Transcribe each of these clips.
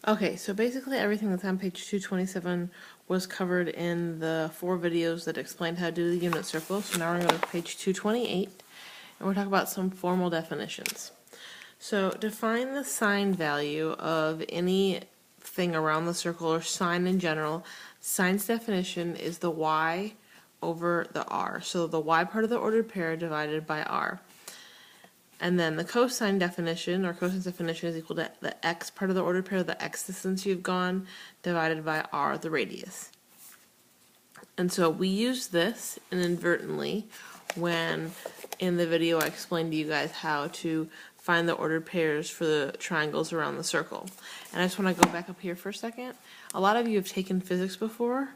Okay, so basically everything that's on page 227 was covered in the 4 videos that explained how to do the unit circle. So now we're going to go to page 228, and we're talking about some formal definitions. So define the sign value of anything around the circle or sign in general. Sign's definition is the y over the r. So the y part of the ordered pair divided by r. And then the cosine definition, or cosine's definition, is equal to the x part of the ordered pair, the x distance you've gone, divided by r, the radius. And so we use this inadvertently when in the video I explained to you guys how to find the ordered pairs for the triangles around the circle. And I just want to go back up here for a second. A lot of you have taken physics before,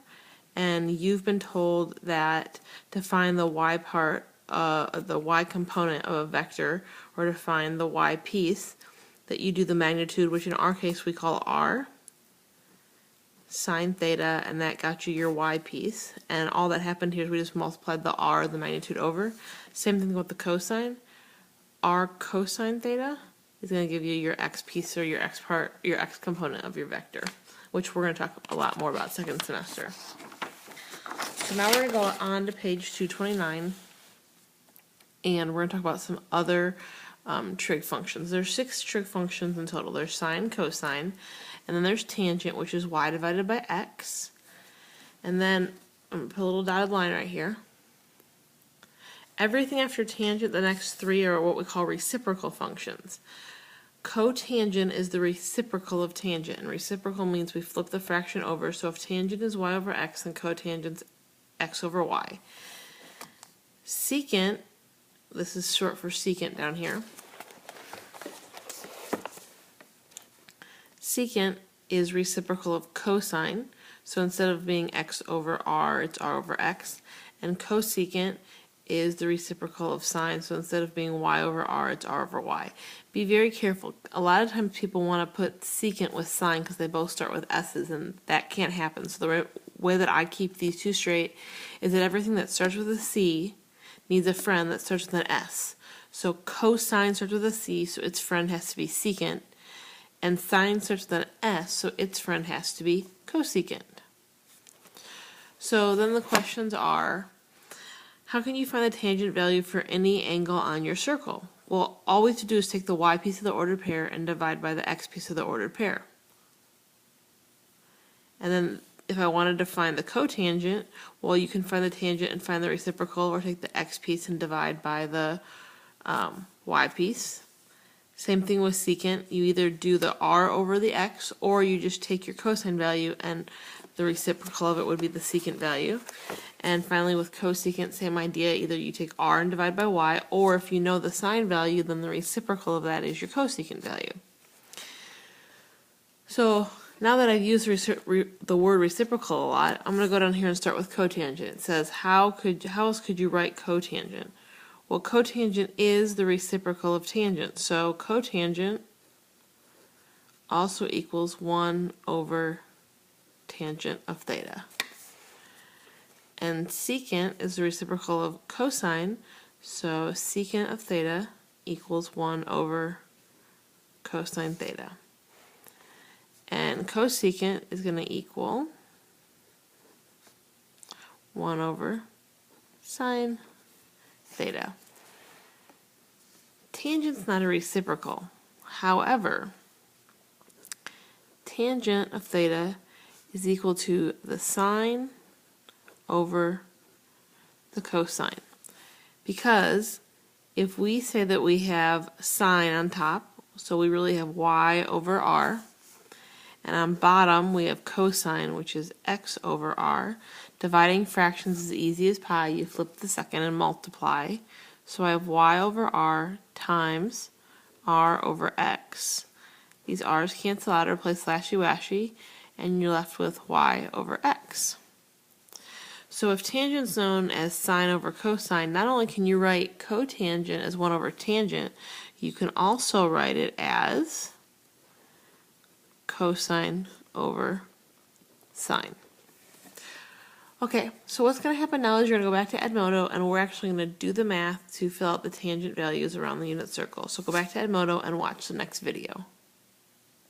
and you've been told that to find the y part, the y component of a vector, or to find the y piece, that you do the magnitude, which in our case we call r, sine theta, and that got you your y piece. And all that happened here is we just multiplied the r, the magnitude, over. Same thing with the cosine. R cosine theta is going to give you your x piece, or your x part, your x component of your vector, which we're going to talk a lot more about second semester. So now we're going to go on to page 229, and we're going to talk about some other trig functions. There's 6 trig functions in total. There's sine, cosine, and then there's tangent, which is y divided by x. And then I'm going to put a little dotted line right here. Everything after tangent, the next 3 are what we call reciprocal functions. Cotangent is the reciprocal of tangent, and reciprocal means we flip the fraction over. So if tangent is y over x, then cotangent's x over y. Secant, this is short for secant down here. Secant is reciprocal of cosine, so instead of being x over r, it's r over x. And cosecant is the reciprocal of sine, so instead of being y over r, it's r over y. Be very careful. A lot of times people want to put secant with sine because they both start with s's, and that can't happen. So the way that I keep these two straight is that everything that starts with a c needs a friend that starts with an s. So cosine starts with a c, so its friend has to be secant, and sine starts with an s, so its friend has to be cosecant. So then the questions are, how can you find the tangent value for any angle on your circle? Well, all we have to do is take the y piece of the ordered pair and divide by the x piece of the ordered pair. And then if I wanted to find the cotangent, well, you can find the tangent and find the reciprocal, or take the x piece and divide by the y piece. Same thing with secant. You either do the r over the x, or you just take your cosine value, and the reciprocal of it would be the secant value. And finally with cosecant, same idea. Either you take r and divide by y, or if you know the sine value, then the reciprocal of that is your cosecant value. So now that I've used the word reciprocal a lot, I'm going to go down here and start with cotangent. It says, how else could you write cotangent? Well, cotangent is the reciprocal of tangent. So cotangent also equals 1 over tangent of theta. And secant is the reciprocal of cosine, so secant of theta equals 1 over cosine theta. And cosecant is going to equal 1 over sine theta. Tangent's not a reciprocal. However, tangent of theta is equal to the sine over the cosine. Because if we say that we have sine on top, so we really have y over r, and on bottom we have cosine, which is x over r. Dividing fractions is easy as pie. You flip the second and multiply. So I have y over r times r over x. These r's cancel out or play slashy-washy, and you're left with y over x. So if tangent is known as sine over cosine, not only can you write cotangent as 1 over tangent, you can also write it as cosine over sine. Okay, so what's going to happen now is you're going to go back to Edmodo, and we're actually going to do the math to fill out the tangent values around the unit circle. So go back to Edmodo and watch the next video.